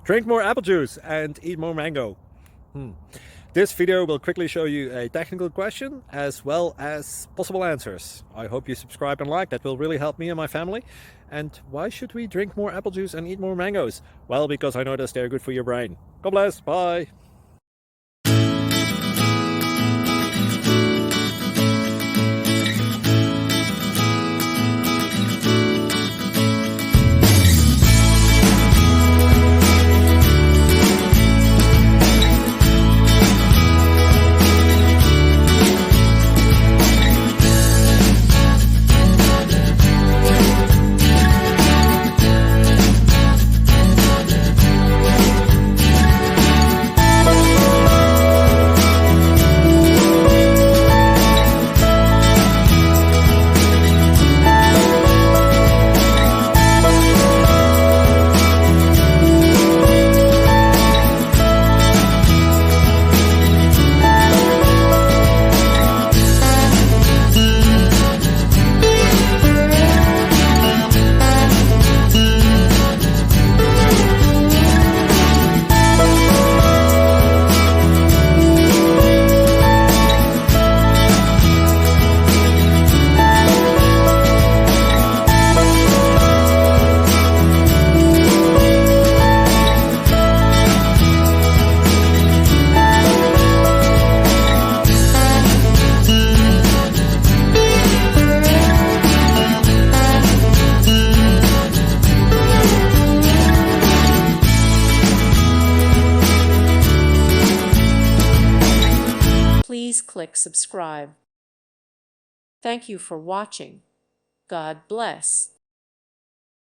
Drink more apple juice and eat more mango. This video will quickly show you a technical question as well as possible answers. I hope you subscribe and like, that will really help me and my family. And why should we drink more apple juice and eat more mangoes? Well, because I noticed they're good for your brain. God bless, bye! Please click subscribe. Thank you for watching. God bless.